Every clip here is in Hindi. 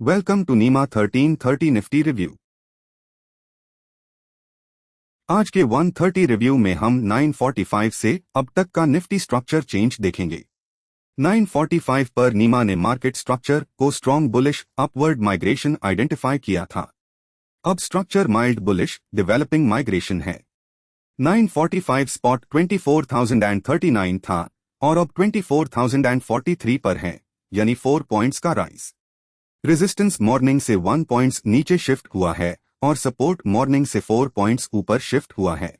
Welcome to Neema 1330 Nifty review. आज के 130 रिव्यू में हम 945 से अब तक का निफ्टी स्ट्रक्चर चेंज देखेंगे। 945 पर नीमा ने मार्केट स्ट्रक्चर को strong bullish upward migration identify किया था। अब structure mild bullish developing migration है। 945 स्पॉट 24,039 था और अब 24,043 पर है, यानी 4 पॉइंट्स का राइज। रेजिस्टेंस मॉर्निंग से 1 पॉइंट्स नीचे शिफ्ट हुआ है और सपोर्ट मॉर्निंग से 4 पॉइंट्स ऊपर शिफ्ट हुआ है।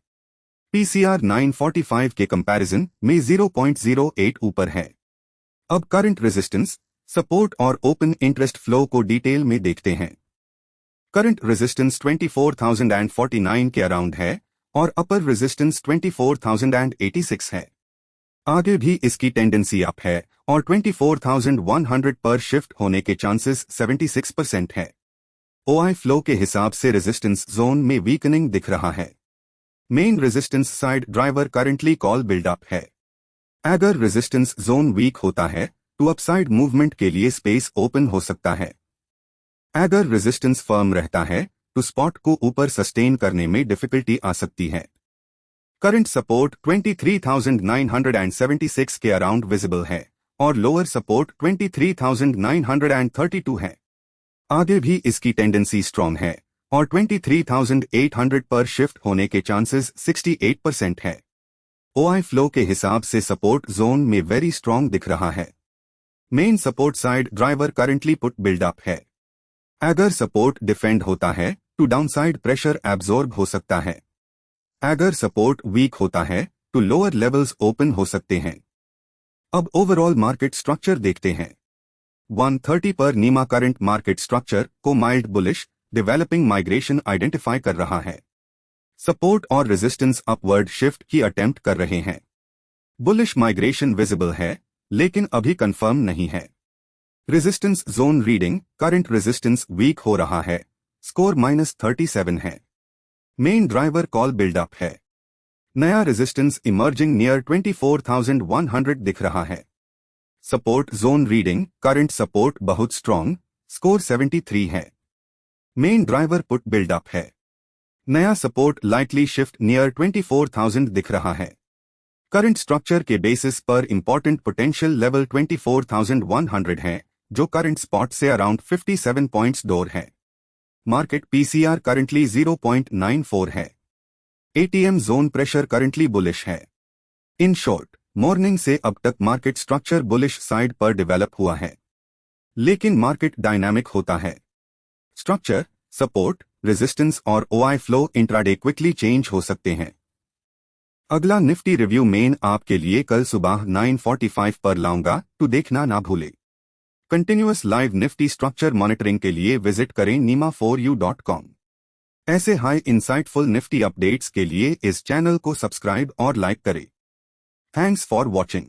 पीसीआर 945 के कंपैरिजन में 0.08 ऊपर है। अब करंट रेजिस्टेंस, सपोर्ट और ओपन इंटरेस्ट फ्लो को डिटेल में देखते हैं। करंट रेजिस्टेंस 24,049 के अराउंड है और अपर रेजिस्टेंस 24,086 है। आगे भी इसकी टेंडेंसी अप है और 24,100 पर शिफ्ट होने के चांसेस 76% है। ओआई फ्लो के हिसाब से रेजिस्टेंस जोन में वीकनिंग दिख रहा है। Main resistance side driver currently call buildup है। अगर रेजिस्टेंस जोन वीक होता है तो अपसाइड मूवमेंट के लिए स्पेस ओपन हो सकता है। अगर रेजिस्टेंस फर्म रहता है तो स्पॉट को ऊपर सस्टेन करने में डिफिकल्टी आ सकती है। करंट सपोर्ट 23,976 के अराउंड विजिबल है और लोअर सपोर्ट 23,932 है। आगे भी इसकी टेंडेंसी स्ट्रॉन्ग है और 23,800 पर शिफ्ट होने के चांसेस 68% है। ओआई फ्लो के हिसाब से सपोर्ट जोन में वेरी स्ट्रॉन्ग दिख रहा है। Main support side driver currently put buildup है। अगर सपोर्ट डिफेंड होता है तो डाउनसाइड प्रेशर एब्जॉर्ब हो सकता है। अगर सपोर्ट वीक होता है तो लोअर लेवल्स ओपन हो सकते हैं। अब ओवरऑल मार्केट स्ट्रक्चर देखते हैं। 130 पर नीमा करंट मार्केट स्ट्रक्चर को mild bullish developing migration identify कर रहा है। सपोर्ट और रेजिस्टेंस अपवर्ड शिफ्ट की अटेम्प्ट कर रहे हैं। बुलिश माइग्रेशन विजिबल है लेकिन अभी कंफर्म नहीं है। Resistance zone reading current resistance weak हो रहा है, स्कोर -37 है। मेन ड्राइवर कॉल बिल्डअप है। नया रेजिस्टेंस इमर्जिंग नियर 24,100 दिख रहा है। Support zone reading current support बहुत स्ट्रॉन्ग, स्कोर 73 है। मेन ड्राइवर पुट बिल्डअप है। नया सपोर्ट लाइटली शिफ्ट नियर 24,000 दिख रहा है। करंट स्ट्रक्चर के बेसिस पर इंपॉर्टेंट पोटेंशियल लेवल 24,100 है, जो करंट स्पॉट से अराउंड 57 पॉइंट्स दूर है। मार्केट पीसीआर करंटली 0.94 है। ATM zone pressure currently bullish है। इन शॉर्ट, मॉर्निंग से अब तक मार्केट स्ट्रक्चर बुलिश साइड पर डेवलप हुआ है, लेकिन मार्केट डायनामिक होता है। स्ट्रक्चर, सपोर्ट, रेजिस्टेंस और OI flow intraday quickly change हो सकते हैं। अगला निफ्टी रिव्यू मेन आपके लिए कल सुबह 9:45 पर लाऊंगा, तो देखना ना भूले। Continuous live Nifty structure monitoring के लिए विजिट करें nima4u.com। ऐसे हाई इंसाइटफुल निफ्टी अपडेट्स के लिए इस चैनल को सब्सक्राइब और लाइक करें। Thanks for watching.